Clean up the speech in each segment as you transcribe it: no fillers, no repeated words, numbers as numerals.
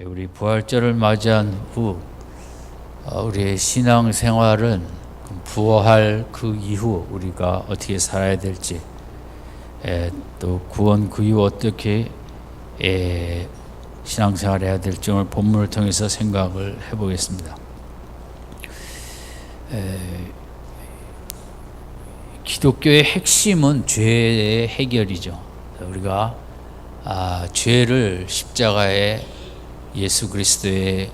우리 부활절을 맞이한 후 우리의 신앙 생활은 부활 그 이후 우리가 어떻게 살아야 될지, 또 구원 그 이후 어떻게 신앙생활을 해야 될지 오늘 본문을 통해서 생각을 해보겠습니다. 기독교의 핵심은 죄의 해결이죠. 우리가 죄를 십자가에 예수 그리스도의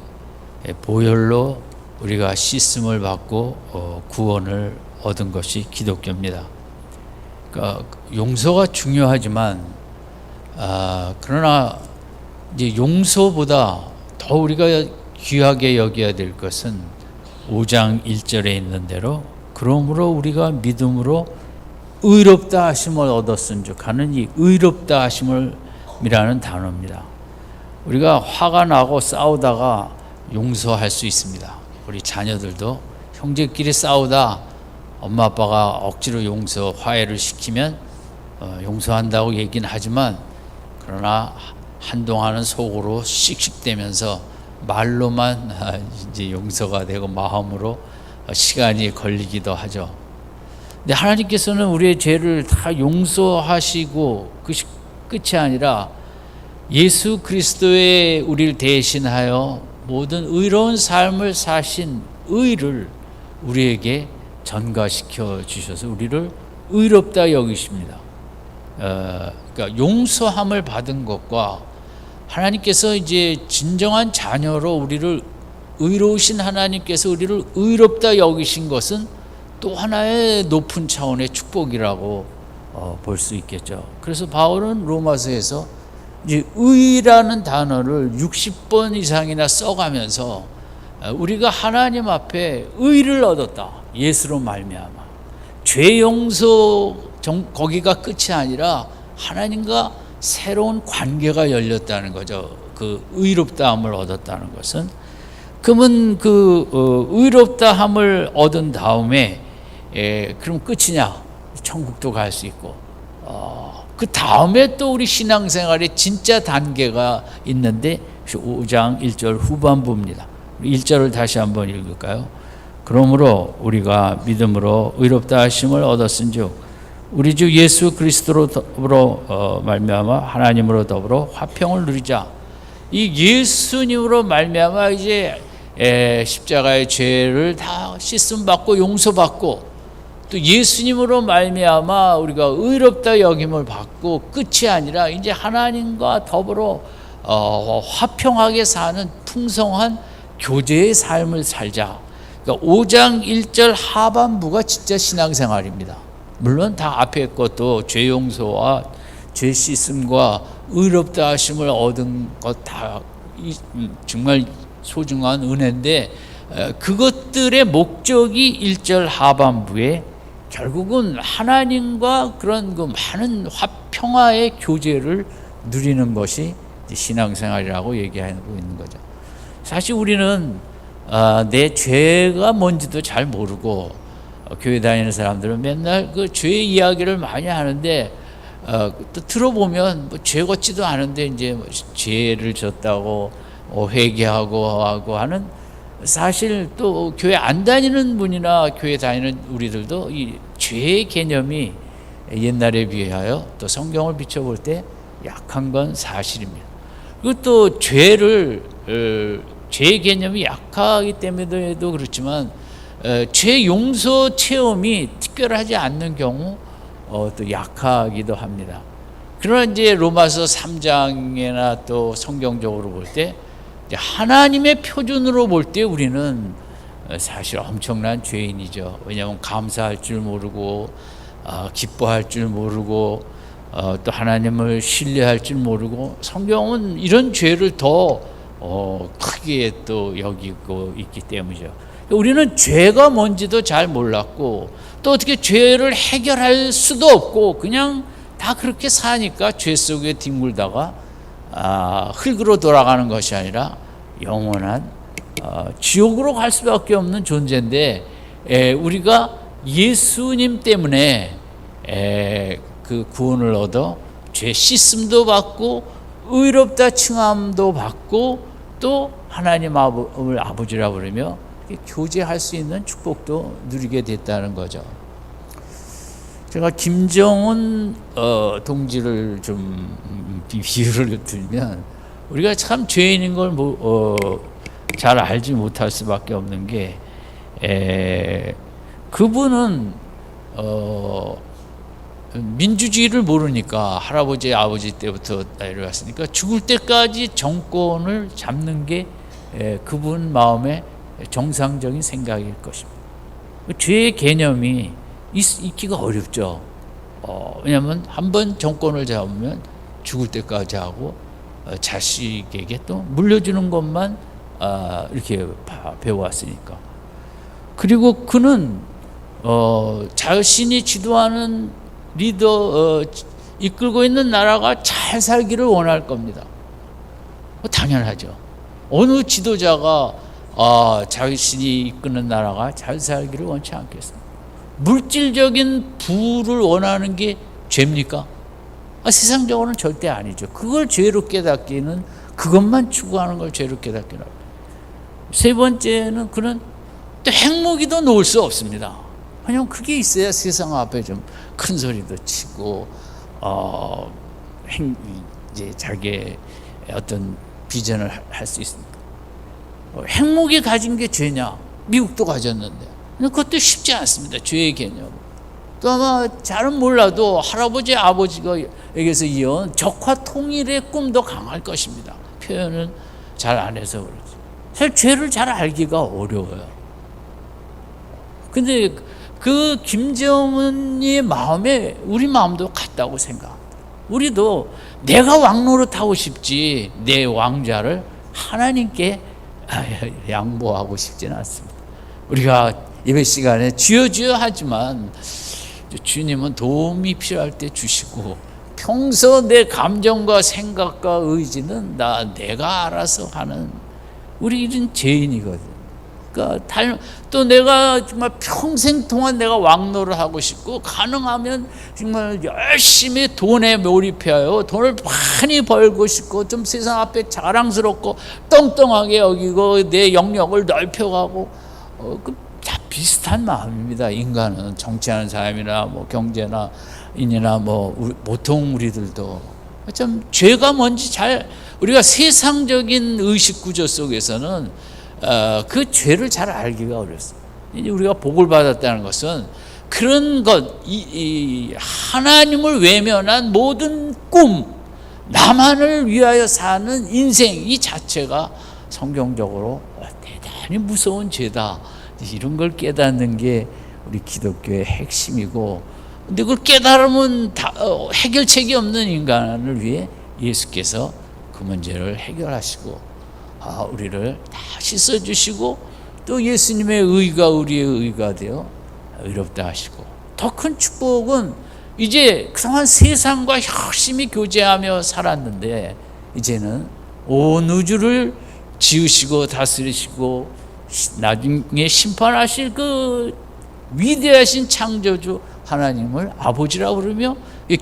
보혈로 우리가 씻음을 받고 구원을 얻은 것이 기독교입니다. 그러니까 용서가 중요하지만 그러나 이제 용서보다 더 우리가 귀하게 여겨야 될 것은 5장 1절에 있는 대로 그러므로 우리가 믿음으로 의롭다 하심을 얻었은즉 하는 이 의롭다 하심을이라는 단어입니다. 우리가 화가 나고 싸우다가 용서할 수 있습니다. 우리 자녀들도 형제끼리 싸우다 엄마 아빠가 억지로 화해를 시키면 용서한다고 얘기는 하지만, 그러나 한동안은 속으로 씩씩대면서 말로만 이제 용서가 되고 마음으로 시간이 걸리기도 하죠. 근데 하나님께서는 우리의 죄를 다 용서하시고 그것이 끝이 아니라 예수 그리스도의 우리를 대신하여 모든 의로운 삶을 사신 의를 우리에게 전가시켜 주셔서 우리를 의롭다 여기십니다. 그러니까 용서함을 받은 것과 하나님께서 이제 진정한 자녀로 우리를 의로우신 하나님께서 우리를 의롭다 여기신 것은 또 하나의 높은 차원의 축복이라고 볼 수 있겠죠. 그래서 바울은 로마서에서 이제 의라는 단어를 60번 이상이나 써가면서 우리가 하나님 앞에 의를 얻었다. 예수로 말미암아. 죄 용서 거기가 끝이 아니라 하나님과 새로운 관계가 열렸다는 거죠. 그 의롭다함을 얻었다는 것은. 그러면 그 의롭다함을 얻은 다음에 그럼 끝이냐? 천국도 갈 수 있고. 그 다음에 또 우리 신앙생활에 진짜 단계가 있는데 5장 1절 후반부입니다. 1절을 다시 한번 읽을까요? 그러므로 우리가 믿음으로 의롭다 하심을 얻었은즉 우리 주 예수 그리스도로 더불어 말미암아 하나님으로 더불어 화평을 누리자. 이 예수님으로 말미암아 이제 십자가의 죄를 다 씻음 받고 용서받고, 또 예수님으로 말미암아 우리가 의롭다 여김을 받고 끝이 아니라 이제 하나님과 더불어 화평하게 사는 풍성한 교제의 삶을 살자. 그러니까 5장 1절 하반부가 진짜 신앙생활입니다. 물론 다 앞에 것도 죄 용서와 죄 씻음과 의롭다 하심을 얻은 것 다 정말 소중한 은혜인데, 그것들의 목적이 1절 하반부에 결국은 하나님과 그런 그 많은 평화의 교제를 누리는 것이 신앙생활이라고 얘기하고 있는 거죠. 사실 우리는 내 죄가 뭔지도 잘 모르고, 교회 다니는 사람들은 맨날 그 죄 이야기를 많이 하는데, 또 들어보면 뭐 죄 같지도 않은데 이제 뭐 죄를 졌다고 회개하고 하는, 사실 또 교회 안 다니는 분이나 교회 다니는 우리들도 이 죄의 개념이 옛날에 비하여 또 성경을 비춰볼 때 약한 건 사실입니다. 그리고 또 죄의 개념이 약하기 때문에도 그렇지만 죄 용서 체험이 특별하지 않는 경우 또 약하기도 합니다. 그러나 이제 로마서 3장이나 또 성경적으로 볼 때 하나님의 표준으로 볼 때 우리는 사실 엄청난 죄인이죠. 왜냐하면 감사할 줄 모르고 기뻐할 줄 모르고 또 하나님을 신뢰할 줄 모르고, 성경은 이런 죄를 더 크게 또 여기고 있기 때문이죠. 우리는 죄가 뭔지도 잘 몰랐고, 또 어떻게 죄를 해결할 수도 없고 그냥 다 그렇게 사니까 죄 속에 뒹굴다가 흙으로 돌아가는 것이 아니라 영원한 지옥으로 갈 수밖에 없는 존재인데, 우리가 예수님 때문에 그 구원을 얻어 죄 씻음도 받고 의롭다 칭함도 받고 또 하나님을 아버지라 부르며 교제할 수 있는 축복도 누리게 됐다는 거죠. 제가 김정은 동지를 좀 비유를 들면, 우리가 참 죄인인 걸 잘 알지 못할 수밖에 없는 게, 그분은 민주주의를 모르니까, 할아버지 아버지 때부터 내려왔으니까 죽을 때까지 정권을 잡는 게 그분 마음의 정상적인 생각일 것입니다. 죄의 개념이 있기가 어렵죠. 왜냐하면 한번 정권을 잡으면 죽을 때까지 하고, 자식에게 또 물려주는 것만 이렇게 배워왔으니까. 그리고 그는 자신이 지도하는 리더, 이끌고 있는 나라가 잘 살기를 원할 겁니다. 당연하죠. 어느 지도자가 자신이 이끄는 나라가 잘 살기를 원치 않겠습니까? 물질적인 부를 원하는 게 죄입니까? 세상적으로는 절대 아니죠. 그걸 죄로 깨닫기는, 그것만 추구하는 걸 죄로 깨닫기는. 세 번째는 그는 또 행복이도 놓을 수 없습니다. 왜냐하면 그게 있어야 세상 앞에 좀 큰 소리도 치고 이제 자기의 어떤 비전을 할 수 있습니다. 행복이 가진 게 죄냐? 미국도 가졌는데 그것도 쉽지 않습니다. 죄의 개념. 또 아마 잘은 몰라도 할아버지 아버지에게서 이어온 적화 통일의 꿈도 강할 것입니다. 표현은 잘 안 해서 그렇지. 사실 죄를 잘 알기가 어려워요. 근데 그 김정은의 마음에 우리 마음도 같다고 생각합니다. 우리도 내가 왕노릇하고 싶지 내 왕자를 하나님께 양보하고 싶지는 않습니다. 우리가 예배 시간에 주여 주여 하지만 주님은 도움이 필요할 때 주시고, 평소 내 감정과 생각과 의지는 내가 알아서 하는, 우리 이런 죄인이거든. 그러니까 또 내가 정말 평생 동안 내가 왕노를 하고 싶고, 가능하면 정말 열심히 돈에 몰입해요. 돈을 많이 벌고 싶고, 좀 세상 앞에 자랑스럽고 떵떵하게 여기고 내 영역을 넓혀가고, 다 비슷한 마음입니다. 인간은 정치하는 사람이나 뭐 경제나 인이나 보통 우리들도 좀 죄가 뭔지 우리가 세상적인 의식 구조 속에서는 그 죄를 잘 알기가 어렵습니다. 이제 우리가 복을 받았다는 것은 그런 것, 하나님을 외면한 모든 꿈, 나만을 위하여 사는 인생 이 자체가 성경적으로 대단히 무서운 죄다. 이런 걸 깨닫는 게 우리 기독교의 핵심이고, 근데 그걸 깨달으면 해결책이 없는 인간을 위해 예수께서 그 문제를 해결하시고 우리를 다 씻어주시고, 또 예수님의 의가 우리의 의가 되어 의롭다 하시고, 더 큰 축복은 이제 그동안 세상과 열심히 교제하며 살았는데 이제는 온 우주를 지으시고 다스리시고 나중에 심판하실 그 위대하신 창조주 하나님을 아버지라고 부르며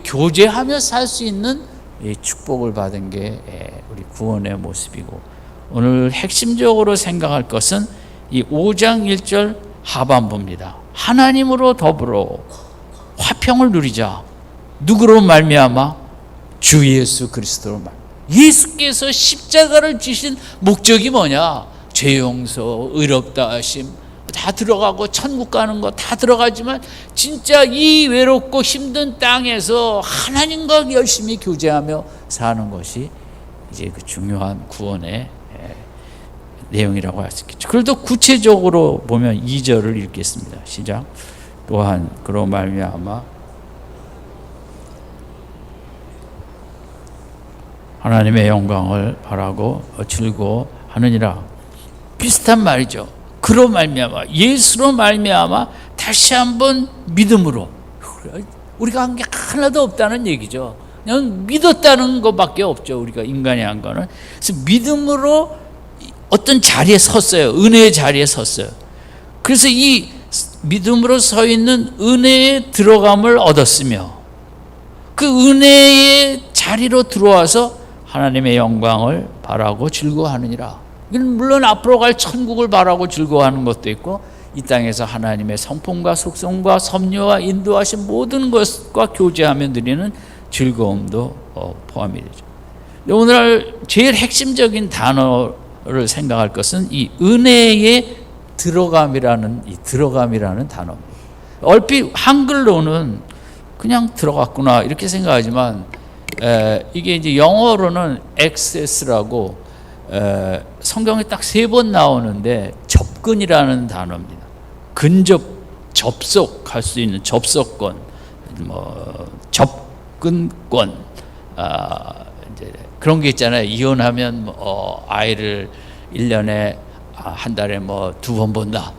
교제하며 살 수 있는 축복을 받은 게 우리 구원의 모습이고, 오늘 핵심적으로 생각할 것은 이 5장 1절 하반부입니다. 하나님으로 더불어 화평을 누리자. 누구로 말미암아? 주 예수 그리스도로 말미암아. 예수께서 십자가를 지신 목적이 뭐냐? 죄 용서, 의롭다 하심 다 들어가고 천국 가는 거 다 들어가지만, 진짜 이 외롭고 힘든 땅에서 하나님과 열심히 교제하며 사는 것이 이제 그 중요한 구원의 내용이라고 할 수 있겠죠. 그래도 구체적으로 보면 2절을 읽겠습니다. 시작. 또한 그로 말미암아 하나님의 영광을 바라고 즐거워하느니라. 비슷한 말이죠. 그로 말미암아, 예수로 말미암아 다시 한번 믿음으로. 우리가 한 게 하나도 없다는 얘기죠. 그냥 믿었다는 것밖에 없죠. 우리가 인간이 한 거는. 그래서 믿음으로 어떤 자리에 섰어요. 은혜의 자리에 섰어요. 그래서 이 믿음으로 서 있는 은혜에 들어감을 얻었으며, 그 은혜의 자리로 들어와서 하나님의 영광을 바라고 즐거워하느니라. 물론 앞으로 갈 천국을 바라고 즐거워하는 것도 있고, 이 땅에서 하나님의 성품과 속성과 섭리와 인도하신 모든 것과 교제하며 누리는 즐거움도 포함이 되죠. 오늘 제일 핵심적인 단어를 생각할 것은 이 은혜의 들어감이라는 단어입니다. 얼핏 한글로는 그냥 들어갔구나 이렇게 생각하지만, 이게 이제 영어로는 access라고 성경에 딱 3번 나오는데, 접근이라는 단어입니다. 접속할 수 있는 접속권, 접근권, 이제 그런 게 있잖아요. 이혼하면 아이를 1년에 한 달에 2번 본다.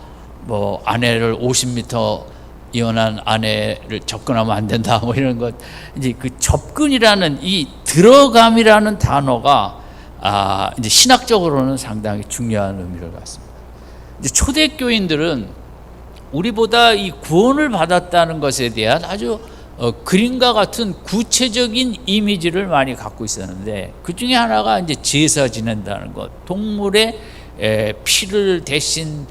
아내를 50m 이혼한 아내를 접근하면 안 된다. 이런 것. 이제 그 접근이라는 이 들어감이라는 단어가 이제 신학적으로는 상당히 중요한 의미를 갖습니다. 이제 초대교인들은 우리보다 이 구원을 받았다는 것에 대한 아주 그림과 같은 구체적인 이미지를 많이 갖고 있었는데, 그 중에 하나가 이제 제사 지낸다는 것, 동물의 피를 대신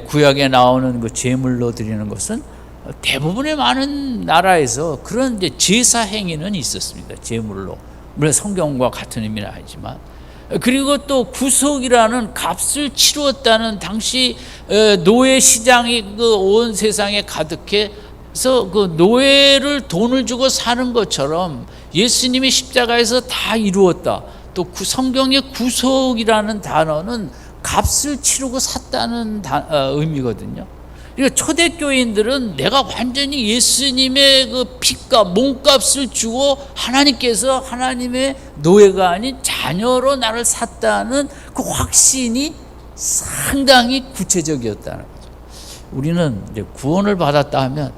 구약에 나오는 그 제물로 드리는 것은 대부분의 많은 나라에서 그런 이제 제사 행위는 있었습니다. 제물로. 물론 성경과 같은 의미는 아니지만. 그리고 또 구속이라는 값을 치루었다는, 당시 노예 시장이 그 온 세상에 가득해서 그 노예를 돈을 주고 사는 것처럼 예수님이 십자가에서 다 이루었다. 또 성경의 구속이라는 단어는 값을 치르고 샀다는 의미거든요. 그러니까 초대교인들은 내가 완전히 예수님의 그 피값, 몸값을 주고 하나님께서 하나님의 노예가 아닌 자녀로 나를 샀다는 그 확신이 상당히 구체적이었다는 거죠. 우리는 이제 구원을 받았다 하면,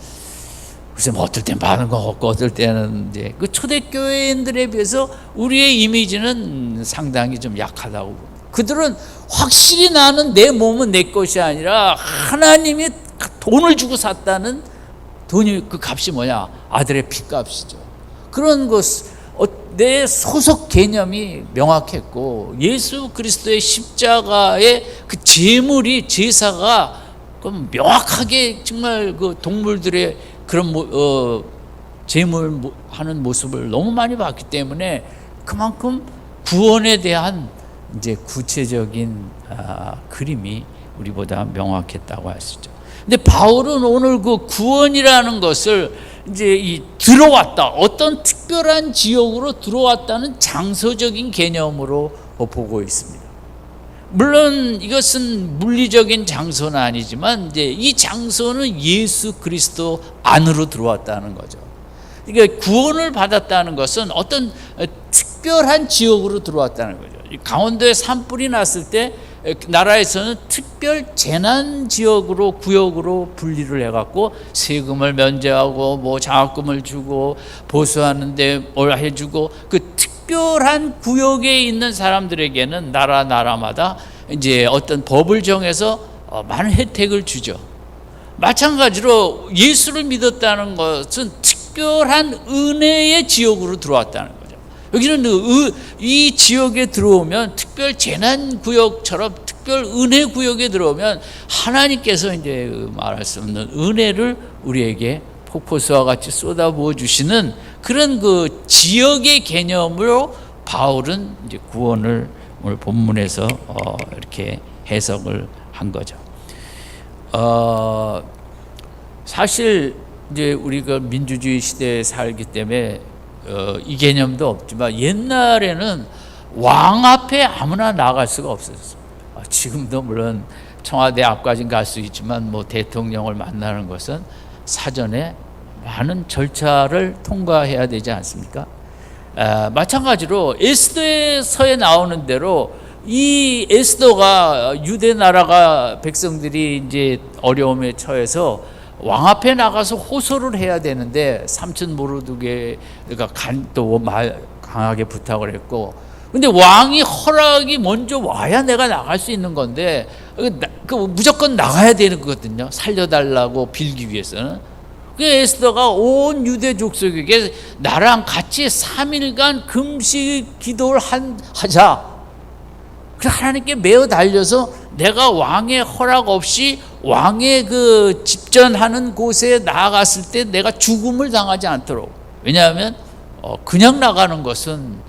글쎄 어떨 땐 받은 거 없고 어떨 때는 이제 그 초대교인들에 비해서 우리의 이미지는 상당히 좀 약하다고 봅니다. 그들은 확실히 나는 내 몸은 내 것이 아니라 하나님이 돈을 주고 샀다는, 돈이 그 값이 뭐냐? 아들의 피값이죠. 그런 것, 내 소속 개념이 명확했고, 예수 그리스도의 십자가의 그 제사가 명확하게 정말 그 동물들의 그런 제물하는 모습을 너무 많이 봤기 때문에, 그만큼 구원에 대한 이제 구체적인 그림이 우리보다 명확했다고 할 수 있죠. 근데 바울은 오늘 그 구원이라는 것을 이제 들어왔다, 어떤 특별한 지역으로 들어왔다는 장소적인 개념으로 보고 있습니다. 물론 이것은 물리적인 장소는 아니지만, 이제 이 장소는 예수 그리스도 안으로 들어왔다는 거죠. 그러니까 구원을 받았다는 것은 어떤 특별한 지역으로 들어왔다는 거죠. 강원도에 산불이 났을 때 나라에서는 특별 재난 지역으로, 구역으로 분리를 해갖고 세금을 면제하고 장학금을 주고 보수하는데 뭘 해주고, 그 특별한 구역에 있는 사람들에게는 나라마다 이제 어떤 법을 정해서 많은 혜택을 주죠. 마찬가지로 예수를 믿었다는 것은 특별한 은혜의 지역으로 들어왔다는 거죠. 여기는 이 지역에 들어오면, 특별 재난 구역처럼 특별 은혜 구역에 들어오면 하나님께서 이제 말할 수 없는 은혜를 우리에게 폭포수와 같이 쏟아부어 주시는 그런 그 지역의 개념으로 바울은 이제 구원을 오늘 본문에서 이렇게 해석을 한 거죠. 사실 이제 우리가 민주주의 시대에 살기 때문에 이 개념도 없지만, 옛날에는 왕 앞에 아무나 나갈 수가 없었어요. 지금도 물론 청와대 앞까지는 갈 수 있지만, 대통령을 만나는 것은 사전에 많은 절차를 통과해야 되지 않습니까? 마찬가지로 에스더서에 나오는 대로, 이 에스더가 유대 나라가 백성들이 이제 어려움에 처해서 왕 앞에 나가서 호소를 해야 되는데, 삼촌 모르드게가 또 강하게 부탁을 했고, 근데 왕이 허락이 먼저 와야 내가 나갈 수 있는 건데, 무조건 나가야 되는 거거든요. 살려달라고 빌기 위해서는. 에스더가 온 유대 족속에게 나랑 같이 3일간 금식 기도를 하자. 그래서 하나님께 매어 달려서 내가 왕의 허락 없이 왕의 그 집전하는 곳에 나아갔을 때 내가 죽음을 당하지 않도록. 왜냐하면 그냥 나가는 것은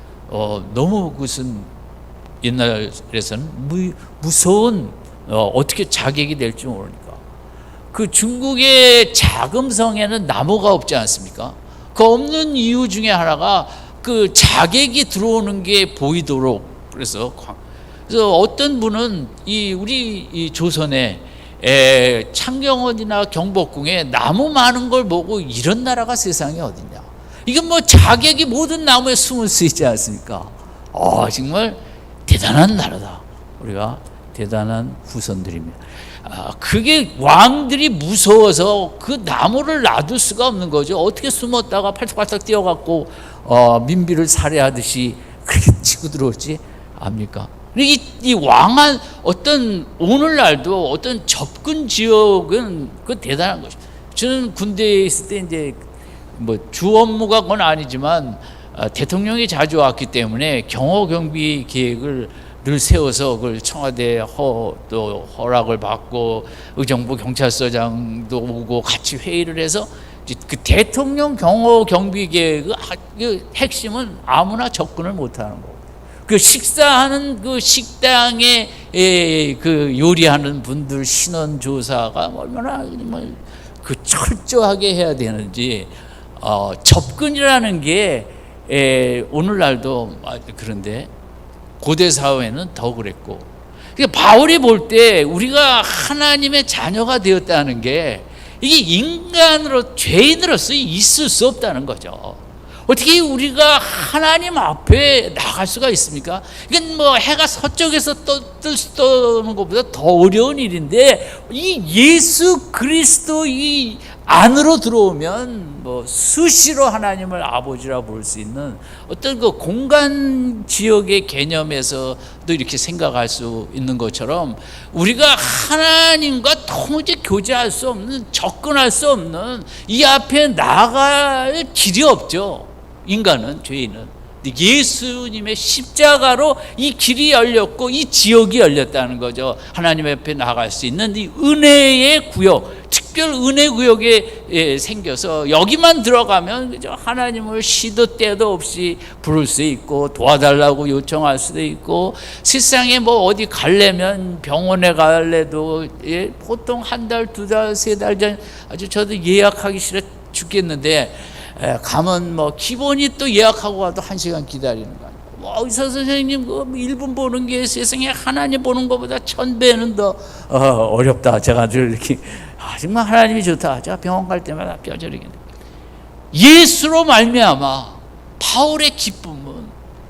너무 그것은 옛날에서는 무서운 어떻게 자객이 될지 모르니까. 그 중국의 자금성에는 나무가 없지 않습니까? 그 없는 이유 중에 하나가 그 자객이 들어오는 게 보이도록. 그래서 어떤 분은 우리 이 조선에 창경원이나 경복궁에 나무 많은 걸 보고 이런 나라가 세상에 어딨냐. 이게 뭐 자객이 모든 나무에 숨을 수 있지 않습니까? 정말 대단한 나라다. 우리가 대단한 후손들입니다. 그게 왕들이 무서워서 그 나무를 놔둘 수가 없는 거죠. 어떻게 숨었다가 팔딱팔딱 뛰어갖고 민비를 살해하듯이 그렇게 치고 들어올지 압니까? 이 왕한 어떤 오늘날도 어떤 접근 지역은 그 대단한 것이죠. 저는 군대에 있을 때 이제 뭐 주 업무가 그건 아니지만 대통령이 자주 왔기 때문에 경호 경비 계획을 늘 세워서 그걸 청와대 또 허락을 받고 의정부 경찰서장도 오고 같이 회의를 해서 그 대통령 경호 경비 계획의 핵심은 아무나 접근을 못하는 거고, 그 식사하는 그 식당에 그 요리하는 분들 신원 조사가 얼마나 그 철저하게 해야 되는지. 접근이라는 게 오늘날도 그런데 고대 사회는 더 그랬고, 그러니까 바울이 볼 때 우리가 하나님의 자녀가 되었다는 게 이게 인간으로 죄인으로서 있을 수 없다는 거죠. 어떻게 우리가 하나님 앞에 나갈 수가 있습니까? 이건 뭐 해가 서쪽에서 떠는 것보다 더 어려운 일인데, 이 예수 그리스도 이 안으로 들어오면 뭐 수시로 하나님을 아버지라 부를 수 있는 어떤 그 공간 지역의 개념에서도 이렇게 생각할 수 있는 것처럼, 우리가 하나님과 도무지 교제할 수 없는, 접근할 수 없는, 이 앞에 나갈 길이 없죠. 인간은, 죄인은. 예수님의 십자가로 이 길이 열렸고 이 지역이 열렸다는 거죠. 하나님 앞에 나갈 수 있는 이 은혜의 구역, 특별 은혜 구역에 생겨서 여기만 들어가면 그죠, 하나님을 시도 때도 없이 부를 수 있고 도와달라고 요청할 수도 있고, 세상에 뭐 어디 가려면 병원에 갈래도 보통 한 달, 두 달, 세 달 전, 아주 저도 예약하기 싫어 죽겠는데 가면 뭐 기본이 또 예약하고 가도 1시간 기다리는 거 아니에요. 뭐 의사 선생님 그 1분 보는 게 세상에 하나님 보는 것보다 1000배는 더 어렵다. 제가 늘 이렇게 정말 하나님이 좋다. 제가 병원 갈 때마다 뼈저리겠네. 예수로 말미암아 바울의 기쁨은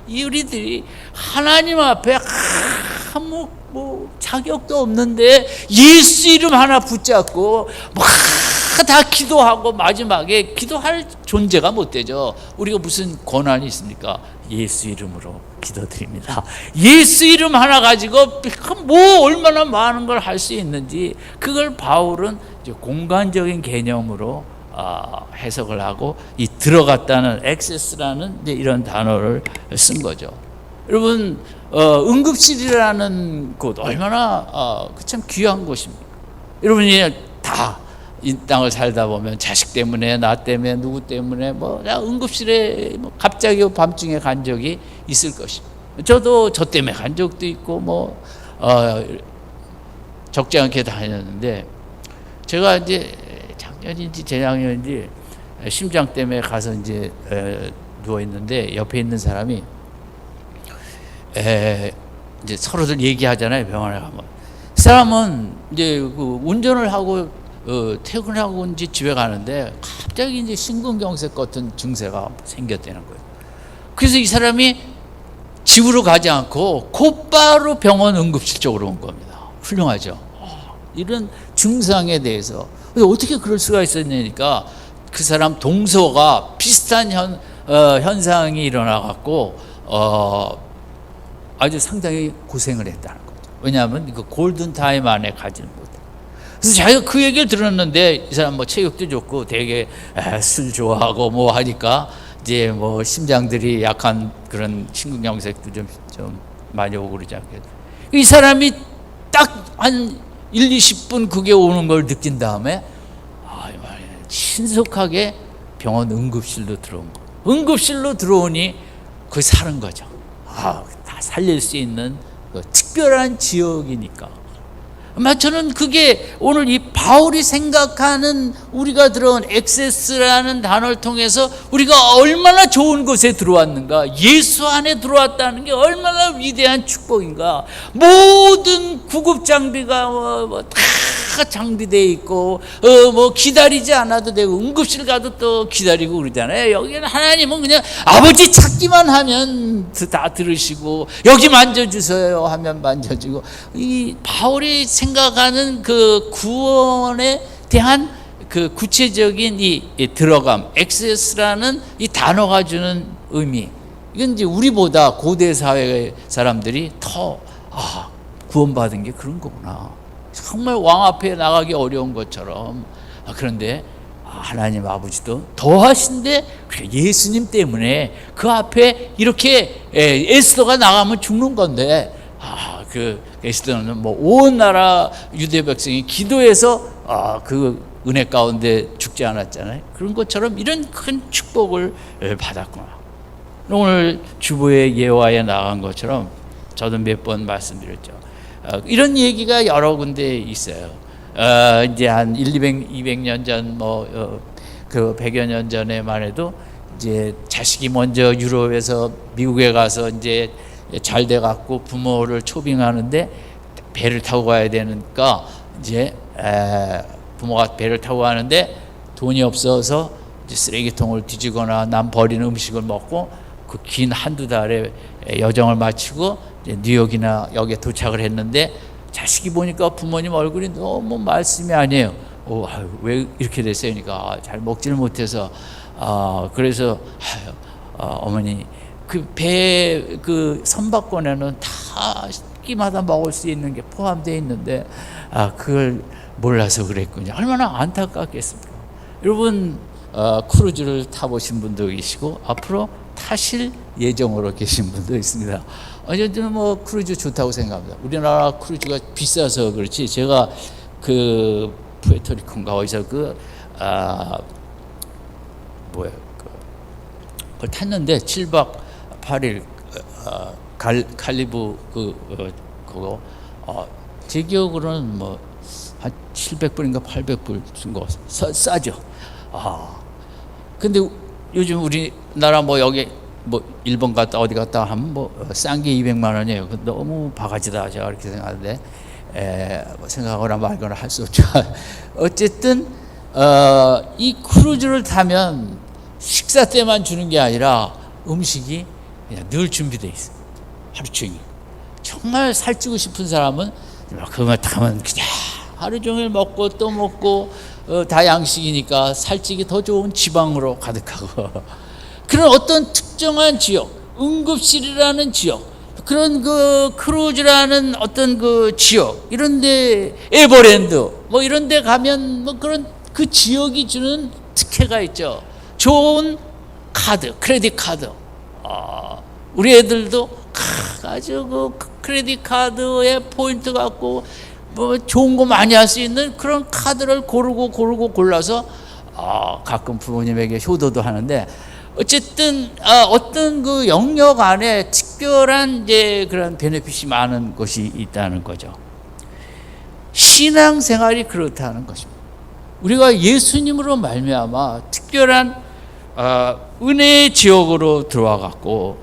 이 우리들이 하나님 앞에 아무 자격도 없는데 예수 이름 하나 붙잡고 다 기도하고 마지막에 기도할 존재가 못 되죠. 우리가 무슨 권한이 있습니까? 예수 이름으로 기도드립니다. 예수 이름 하나 가지고 뭐 얼마나 많은 걸 할 수 있는지, 그걸 바울은 이제 공간적인 개념으로 해석을 하고 이 들어갔다는 액세스라는 이런 단어를 쓴 거죠. 여러분 응급실이라는 곳 얼마나 참 귀한 곳입니까? 여러분이 다 이 땅을 살다 보면 자식 때문에, 나 때문에, 누구 때문에 나 응급실에 갑자기 밤중에 간 적이 있을 것입니다. 저도 저 때문에 간 적도 있고 적지 않게 다녔는데, 제가 이제 작년인지 재작년인지 심장 때문에 가서 이제 누워 있는데 옆에 있는 사람이 이제 서로들 얘기하잖아요. 병원에 가면 그 사람은 이제 그 운전을 하고 퇴근하고 이제 집에 가는데 갑자기 이제 심근경색 같은 증세가 생겼다는 거예요. 그래서 이 사람이 집으로 가지 않고 곧바로 병원 응급실 쪽으로 온 겁니다. 훌륭하죠. 이런 증상에 대해서 어떻게 그럴 수가 있었냐니까, 그 사람 동서가 비슷한 현상이 일어나 갖고 아주 상당히 고생을 했다는 거죠. 왜냐하면 그 골든 타임 안에 가지는 못해. 그래서 자기가 그 얘기를 들었는데, 이 사람 체격도 좋고 되게 술 좋아하고 하니까 이제 심장들이 약한 그런 심근경색도 좀 많이 오고 그러지 않겠어요. 이 사람이 딱 한 1, 20분 그게 오는 걸 느낀 다음에 신속하게 병원 응급실로 들어온 거. 응급실로 들어오니 거기 사는 거죠. 다 살릴 수 있는 그 특별한 지역이니까. 아마 저는 그게 오늘 이 바울이 생각하는 우리가 들어온 액세스라는 단어를 통해서 우리가 얼마나 좋은 곳에 들어왔는가, 예수 안에 들어왔다는 게 얼마나 위대한 축복인가. 모든 구급 장비가 다 장비되어 있고 기다리지 않아도 되고 응급실 가도 또 기다리고 그러잖아요. 여기는 하나님은 그냥 아버지 찾기만 하면 다 들으시고 여기 만져주세요 하면 만져주고, 이 바울이 생각하는 그 구원에 대한 그 구체적인 이 들어감, 액세스라는 이 단어가 주는 의미, 이건 이제 우리보다 고대 사회 사람들이 더 구원받은 게 그런 거구나. 정말 왕 앞에 나가기 어려운 것처럼. 그런데 하나님 아버지도 더 하신데 예수님 때문에 그 앞에 이렇게 에스더가 나가면 죽는 건데, 그 에스더는 뭐 온 나라 유대 백성이 기도해서 그 은혜 가운데 죽지 않았잖아요. 그런 것처럼 이런 큰 축복을 받았구나. 오늘 주보의 예화에 나간 것처럼 저도 몇 번 말씀드렸죠. 이런 얘기가 여러 군데 있어요. 이제 한 200년 전, 그 100여 년 전에만 해도 이제 자식이 먼저 유럽에서 미국에 가서 이제 잘 돼갖고 부모를 초빙하는데 배를 타고 가야 되니까 이제 부모가 배를 타고 가는데 돈이 없어서 이제 쓰레기통을 뒤지거나 남 버리는 음식을 먹고 그 긴 한두 달의 여정을 마치고 이제 뉴욕이나 여기에 도착을 했는데 자식이 보니까 부모님 얼굴이 너무 말씀이 아니에요. 왜 이렇게 됐어요? 그러니까 잘 먹지를 못해서 그래서 어머니 그 배 그 선박권에는 다 끼마다 먹을 수 있는 게 포함되어 있는데 그걸 몰라서 그랬군요. 얼마나 안타깝겠습니까? 여러분 크루즈를 타보신 분도 계시고 앞으로 타실 예정으로 계신 분도 있습니다. 저는 뭐 크루즈 좋다고 생각합니다. 우리나라 크루즈가 비싸서 그렇지, 제가 그 푸에르토리코인가 어디서 그걸 탔는데 7박 8일 칼리브 그거 제 기억으로는 뭐 한 700불인가 800불 준 거 싸죠. 근데 요즘 우리나라 뭐 여기 뭐 일본 갔다 어디 갔다 하면 뭐 싼 게 200만 원이에요. 너무 바가지다 제가 그렇게 생각하는데 뭐 생각하거나 말거나 할 수 없죠. 어쨌든 이 크루즈를 타면 식사 때만 주는 게 아니라 음식이 그냥 늘 준비되어 있어요. 하루 종일. 정말 살찌고 싶은 사람은 그거 타면 그냥 하루 종일 먹고 또 먹고 다 양식이니까 살찌기 더 좋은 지방으로 가득하고 그런 어떤 특정한 지역, 응급실이라는 지역, 그런 그 크루즈라는 어떤 그 지역, 이런데 에버랜드 뭐 이런데 가면 뭐 그런 그 지역이 주는 특혜가 있죠. 좋은 카드, 크레딧 카드. 우리 애들도 아주 그 크레딧 카드에 포인트 갖고 뭐 좋은 거 많이 할 수 있는 그런 카드를 고르고 골라서 가끔 부모님에게 효도도 하는데, 어쨌든 어떤 그 영역 안에 특별한 이제 그런 베네핏이 많은 것이 있다는 거죠. 신앙생활이 그렇다는 것입니다. 우리가 예수님으로 말미암아 특별한 은혜의 지역으로 들어와 갖고,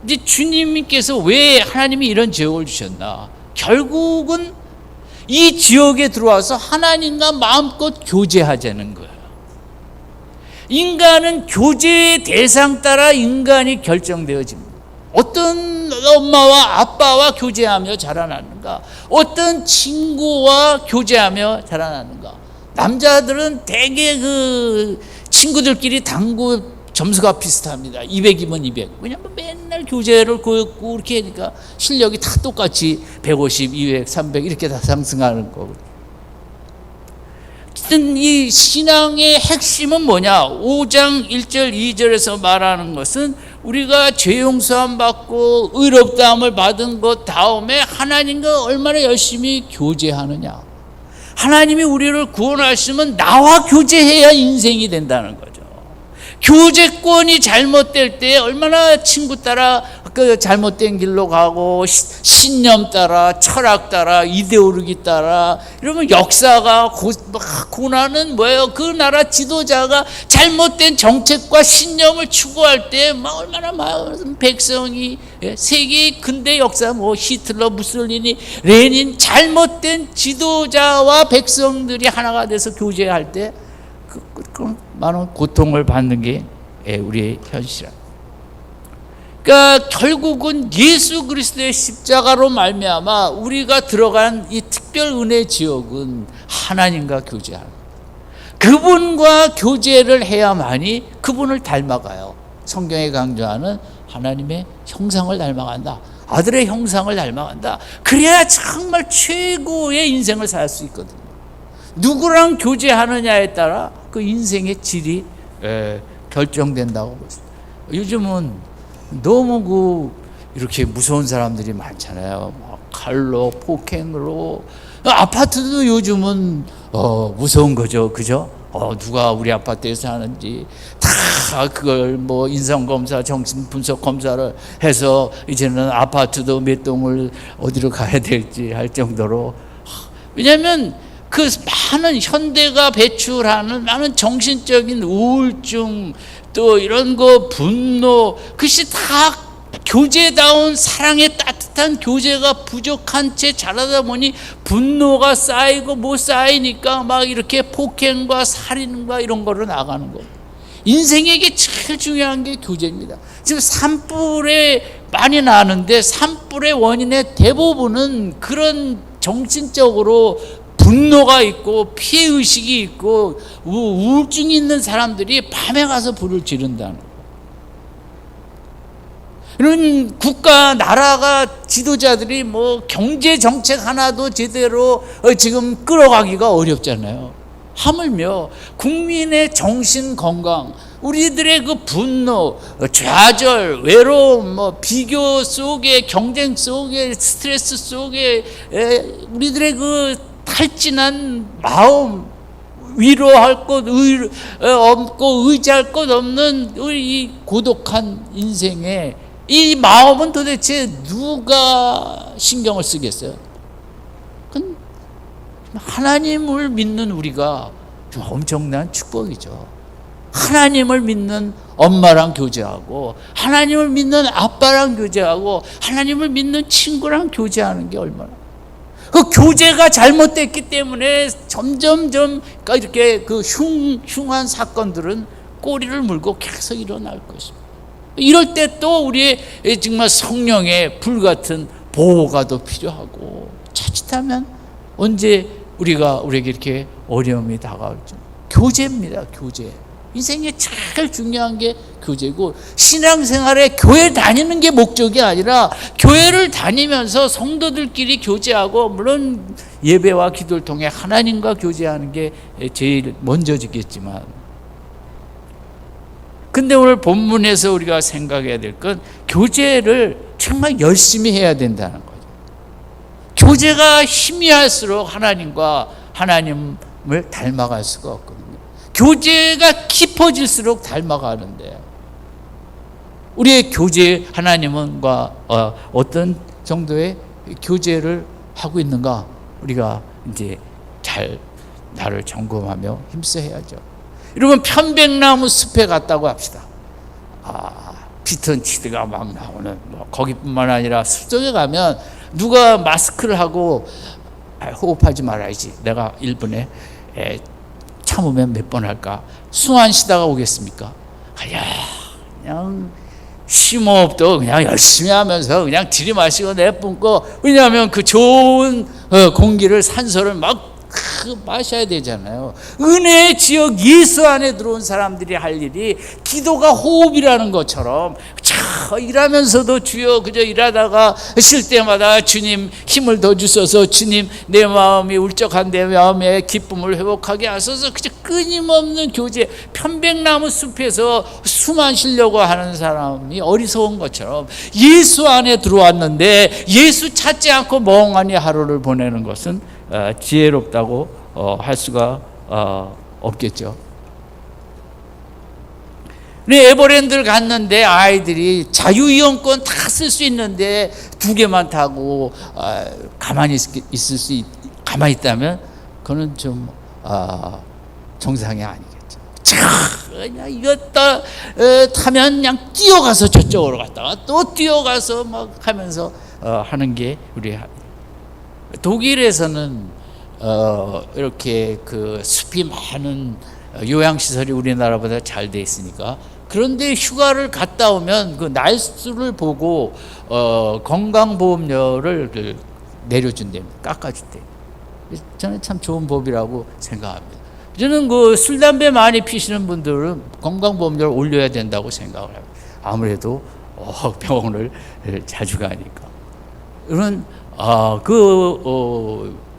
이제 주님께서 왜 하나님이 이런 지역을 주셨나? 결국은 이 지역에 들어와서 하나님과 마음껏 교제하자는 거예요. 인간은 교제의 대상 따라 인간이 결정되어집니다. 어떤 엄마와 아빠와 교제하며 자라나는가? 어떤 친구와 교제하며 자라나는가? 남자들은 대개 그 친구들끼리 당구 점수가 비슷합니다. 200이면 200. 왜냐면 맨날 교재를 고였고 이렇게 하니까 실력이 다 똑같이 150, 200, 300 이렇게 다 상승하는 거고. 어쨌든 이 신앙의 핵심은 뭐냐? 5장 1절 2절에서 말하는 것은 우리가 죄 용서함 받고 의롭다함을 받은 것 다음에 하나님과 얼마나 열심히 교제하느냐. 하나님이 우리를 구원하시면 나와 교제해야 인생이 된다는 거죠. 교제권이 잘못될 때 얼마나 친구 따라 그 잘못된 길로 가고 신념 따라 철학 따라 이데올로기 따라 이러면 역사가 고난은 뭐예요? 그 나라 지도자가 잘못된 정책과 신념을 추구할 때 막 얼마나 많은 백성이 세계 근대 역사 뭐 히틀러, 무솔리니, 레닌 잘못된 지도자와 백성들이 하나가 돼서 교제할 때 그 많은 고통을 받는 게 우리의 현실이다. 그러니까 결국은 예수 그리스도의 십자가로 말미암아 우리가 들어간 이 특별 은혜 지역은 하나님과 교제하는 거예요. 그분과 교제를 해야만이 그분을 닮아가요. 성경에 강조하는 하나님의 형상을 닮아간다. 아들의 형상을 닮아간다. 그래야 정말 최고의 인생을 살 수 있거든요. 누구랑 교제하느냐에 따라 그 인생의 질이 결정된다고 보십니다. 요즘은 너무 이렇게 무서운 사람들이 많잖아요. 칼로, 폭행으로. 아파트도 요즘은 무서운 거죠, 그죠? 누가 우리 아파트에 사는지 다 그걸 뭐 인성검사, 정신분석 검사를 해서 이제는 아파트도 몇 동을 어디로 가야 될지 할 정도로. 왜냐하면 그 많은 현대가 배출하는 많은 정신적인 우울증 또 이런 거 분노 그것이 다 교제다운 사랑의 따뜻한 교제가 부족한 채 자라다 보니 분노가 쌓이고 뭐 쌓이니까 막 이렇게 폭행과 살인과 이런 거로 나가는 거예요. 인생에게 제일 중요한 게 교제입니다. 지금 산불에 많이 나는데 산불의 원인의 대부분은 그런 정신적으로 분노가 있고 피해의식이 있고 우울증이 있는 사람들이 밤에 가서 불을 지른다는 거예요. 이런 국가 나라가 지도자들이 뭐 경제 정책 하나도 제대로 지금 끌어가기가 어렵잖아요. 하물며 국민의 정신 건강, 우리들의 그 분노, 좌절, 외로움, 뭐 비교 속에 경쟁 속에 스트레스 속에 우리들의 그 탈진한 마음, 위로할 것 없고 의지할 것 없는 이 고독한 인생에 이 마음은 도대체 누가 신경을 쓰겠어요? 그건 하나님을 믿는 우리가 좀 엄청난 축복이죠. 하나님을 믿는 엄마랑 교제하고 하나님을 믿는 아빠랑 교제하고 하나님을 믿는 친구랑 교제하는 게 얼마나 그 교제가 잘못됐기 때문에 점점점 이렇게 그 흉한 사건들은 꼬리를 물고 계속 일어날 것입니다. 이럴 때 또 우리의 정말 성령의 불같은 보호가 더 필요하고 자칫하면 언제 우리에게 이렇게 어려움이 다가올지. 교제입니다. 교제. 인생에 제일 중요한 게 교제고 신앙생활에 교회 다니는 게 목적이 아니라 교회를 다니면서 성도들끼리 교제하고 물론 예배와 기도를 통해 하나님과 교제하는 게 제일 먼저지겠지만 근데 오늘 본문에서 우리가 생각해야 될 건 교제를 정말 열심히 해야 된다는 거죠. 교제가 희미할수록 하나님을 닮아갈 수가 없거든요. 교제가 깊어질수록 닮아가는데 우리의 교제 하나님과 어떤 정도의 교제를 하고 있는가 우리가 이제 잘 나를 점검하며 힘써야죠. 여러분 편백나무 숲에 갔다고 합시다. 피톤치드가 막 나오는 거기뿐만 아니라 숲속에 가면 누가 마스크를 하고 호흡하지 말아야지. 내가 1분에 참으면 몇 번 할까? 숨 안 쉬다가 오겠습니까? 그냥 쉼없도 그냥 열심히 하면서 그냥 들이마시고 내뿜고 왜냐하면 그 좋은 공기를 산소를 막 마셔야 되잖아요. 은혜의 지역 예수 안에 들어온 사람들이 할 일이 기도가 호흡이라는 것처럼 일하면서도 주여 그저 일하다가 쉴 때마다 주님 힘을 더 주셔서 주님 내 마음이 울적한 내 마음의 기쁨을 회복하게 하셔서 그저 끊임없는 교제, 편백나무 숲에서 숨 안 쉬려고 하는 사람이 어리석은 것처럼 예수 안에 들어왔는데 예수 찾지 않고 멍하니 하루를 보내는 것은 지혜롭다고 할 수가 없겠죠. 에버랜드를 갔는데 아이들이 자유이용권 다 쓸 수 있는데 2개만 타고 가만히 있다면 그거는 좀 정상이 아니겠죠. 그냥 이것다 타면 그냥 뛰어가서 저쪽으로 갔다가 또 뛰어가서 막 하면서 하는 게 우리 독일에서는 이렇게 그 숲이 많은 요양시설이 우리나라보다 잘 돼 있으니까 그런데 휴가를 갔다 오면 그 날수를 보고 건강보험료를 내려준답니다. 깎아준대. 저는 참 좋은 법이라고 생각합니다. 저는 그 술, 담배 많이 피시는 분들은 건강보험료를 올려야 된다고 생각을 합니다. 아무래도 병원을 자주 가니까. 이런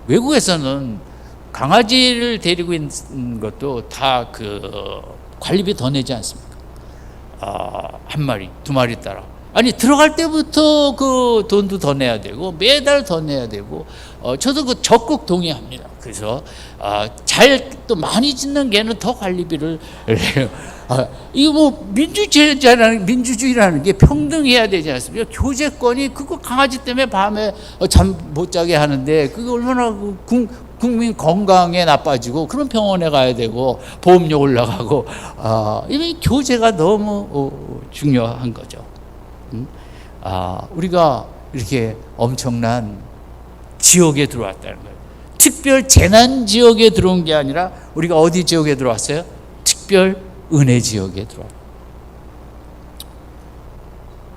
외국에서는 강아지를 데리고 있는 것도 다 그 관리비 더 내지 않습니까? 1마리, 2마리 따라. 아니 들어갈 때부터 그 돈도 더 내야 되고 매달 더 내야 되고 저도 그 적극 동의합니다. 그래서 잘 또 많이 짓는 개는 더 관리비를 내요. 이거 뭐 민주주의라는 게 평등해야 되지 않습니까? 교제권이 그거 강아지 때문에 밤에 잠 못 자게 하는데 그게 얼마나 국민 건강에 나빠지고 그런 병원에 가야 되고 보험료 올라가고 이 교제가 너무 중요한 거죠. 우리가 이렇게 엄청난 지역에 들어왔다는 거예요. 특별 재난 지역에 들어온 게 아니라 우리가 어디 지역에 들어왔어요? 특별 은혜 지역에 들어왔어요.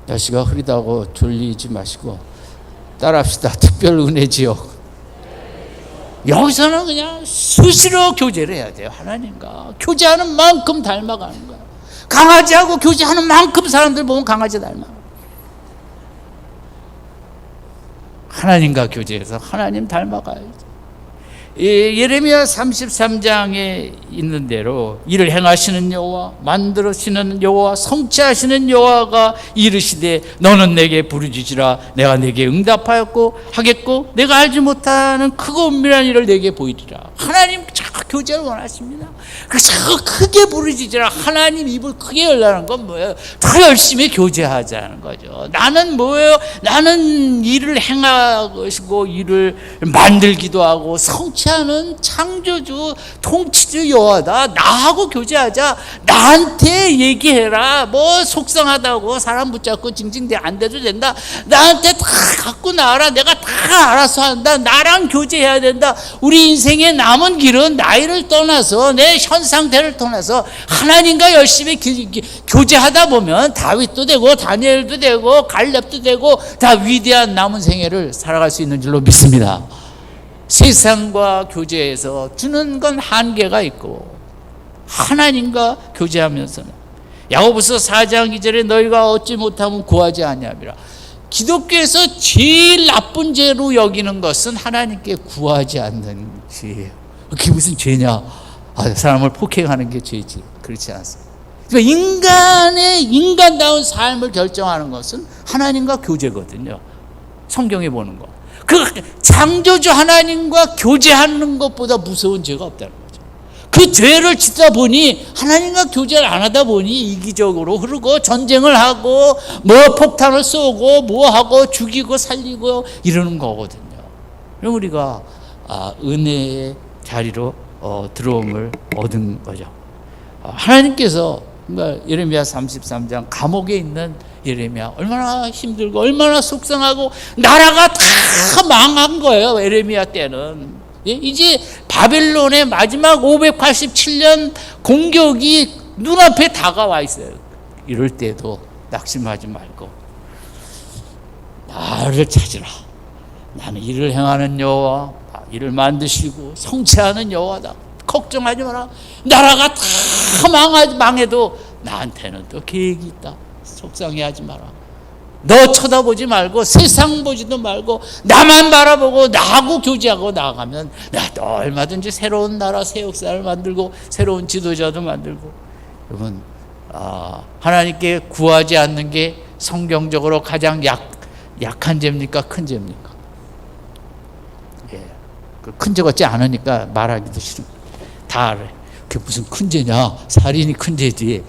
날씨가 흐리다고 졸리지 마시고 따라합시다. 특별 은혜 지역. 여기서는 그냥 수시로 교제를 해야 돼요. 하나님과 교제하는 만큼 닮아가는 거예요. 강아지하고 교제하는 만큼 사람들 보면 강아지 닮아. 하나님과 교제해서 하나님 닮아가야죠. 예레미야 33장에 있는 대로 이를 행하시는 여호와, 만들으시는 여호와, 성취하시는 여호와가 이르시되 너는 내게 부르짖으라 내가 내게 응답하였고 하겠고 내가 알지 못하는 크고 은밀한 일을 내게 보이리라. 하나님 자꾸 교제를 원하십니다. 그래서 크게 부르짖으라. 하나님 입을 크게 열라는 건 뭐예요? 더 열심히 교제하자는 거죠. 나는 뭐예요? 나는 일을 행하고 일을 만들기도 하고 성취하는 창조주 통치주 여호와다. 나하고 교제하자. 나한테 얘기해라. 뭐 속상하다고 사람 붙잡고 징징대 안 돼도 된다. 나한테 다 갖고 나와라. 내가 다 알아서 한다. 나랑 교제해야 된다. 우리 인생의 남은 길은 나이를 떠나서 내 현 상태를 떠나서 하나님과 열심히 교제하다 보면 다윗도 되고 다니엘도 되고 갈렙도 되고 다 위대한 남은 생애를 살아갈 수 있는 줄로 믿습니다. 세상과 교제해서 주는 건 한계가 있고 하나님과 교제하면서는 야고보서 4장 2절에 너희가 얻지 못하면 구하지 아니함이라. 기독교에서 제일 나쁜 죄로 여기는 것은 하나님께 구하지 않는 죄예요. 그게 무슨 죄냐? 사람을 폭행하는 게 죄지. 그렇지 않습니다. 그러니까 인간다운 삶을 결정하는 것은 하나님과 교제거든요. 성경에 보는 거. 그 창조주 하나님과 교제하는 것보다 무서운 죄가 없다는 거죠. 그 죄를 짓다 보니 하나님과 교제를 안 하다 보니 이기적으로 흐르고 전쟁을 하고 뭐 폭탄을 쏘고 뭐 하고 죽이고 살리고 이러는 거거든요. 그럼 우리가 은혜의 자리로 들어옴을 얻은 거죠. 하나님께서 예레미야 33장 감옥에 있는 예레미야 얼마나 힘들고 얼마나 속상하고 나라가 다 망한 거예요. 예레미야 때는 이제 바벨론의 마지막 587년 공격이 눈앞에 다가와 있어요. 이럴 때도 낙심하지 말고 나를 찾으라. 나는 일을 행하는 여호와 이를 만드시고 성취하는 여호와다. 걱정하지 마라. 나라가 다 망해도 나한테는 또 계획이 있다. 속상해하지 마라. 너 쳐다보지 말고 세상 보지도 말고 나만 바라보고 나하고 교제하고 나아가면 내가 또 얼마든지 새로운 나라, 새 역사를 만들고 새로운 지도자도 만들고. 여러분, 하나님께 구하지 않는 게 성경적으로 가장 약한 죄입니까? 큰 죄입니까? 예, 큰 죄 같지 않으니까 말하기도 싫습니다. 다 알아요. 그게 무슨 큰 죄냐? 살인이 큰 죄지.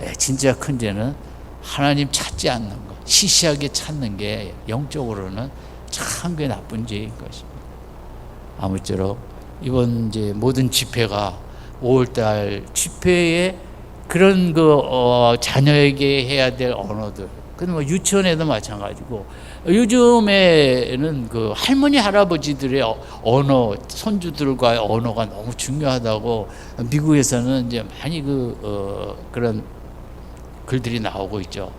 예, 진짜 큰 죄는 하나님 찾지 않는 것, 시시하게 찾는 게 영적으로는 참 그 나쁜 죄인 것입니다. 아무쪼록 이번 이제 모든 집회가 5월달 집회에 그런 자녀에게 해야 될 언어들, 그건 뭐 유치원에도 마찬가지고, 요즘에는 그 할머니 할아버지들의 언어, 손주들과의 언어가 너무 중요하다고 미국에서는 이제 많이 그런 글들이 나오고 있죠.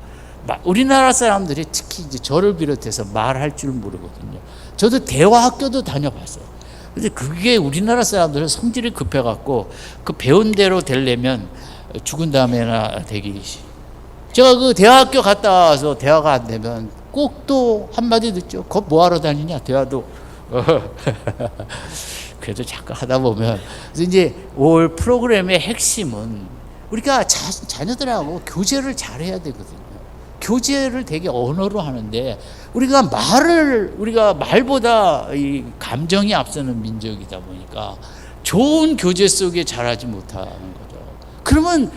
우리나라 사람들이 특히 이제 저를 비롯해서 말할 줄 모르거든요. 저도 대화학교도 다녀봤어요. 근데 그게 우리나라 사람들은 성질이 급해갖고 그 배운 대로 되려면 죽은 다음에나 되기. 제가 그 대학교 갔다 와서 대화가 안 되면 꼭 또 한마디 듣죠. 그거 뭐하러 다니냐, 대화도. 그래도 자꾸 하다 보면. 그래서 이제 5월 프로그램의 핵심은 우리가 자녀들하고 교제를 잘해야 되거든요. 교제를 되게 언어로 하는데 우리가 말보다 이 감정이 앞서는 민족이다 보니까 좋은 교제 속에 자라지 못하는 거죠. 그러면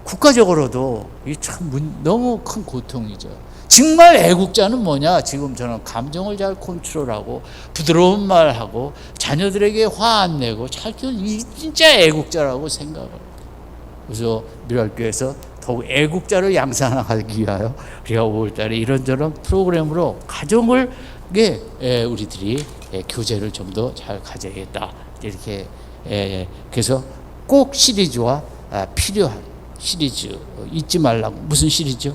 국가적으로도 이게 참 너무 큰 고통이죠. 정말 애국자는 뭐냐? 지금 저는 감정을 잘 컨트롤하고 부드러운 말하고 자녀들에게 화 안 내고 이 진짜 애국자라고 생각을 해요. 그래서 미랄교회에서 더욱 애국자를 양산하기 위하여 우리가 5월달에 이런저런 프로그램으로 가정을 우리들이 교제를 좀 더 잘 가져야겠다. 이렇게 그래서 꼭 시리즈와 필요한 시리즈 잊지 말라고. 무슨 시리즈?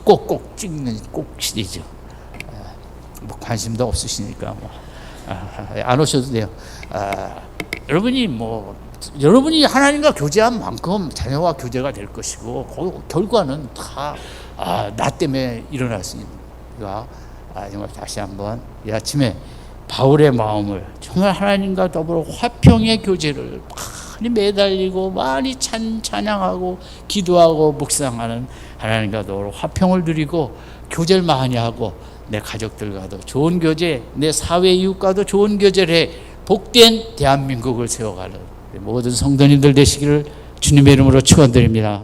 꼭꼭 찍는 꼭 시리즈. 뭐 관심도 없으시니까 안 오셔도 돼요. 여러분이 하나님과 교제한 만큼 자녀와 교제가 될 것이고 그 결과는 다 나 때문에 일어날 수 있는 거니까 정말 다시 한번 이 아침에 바울의 마음을 정말 하나님과 더불어 화평의 교제를 많이 매달리고 많이 찬양하고 기도하고 묵상하는 하나님과 더불어 화평을 누리고 교제를 많이 하고 내 가족들과도 좋은 교제, 내 사회 이웃과도 좋은 교제를 해 복된 대한민국을 세워가는 모든 성도님들 되시기를 주님의 이름으로 축원드립니다.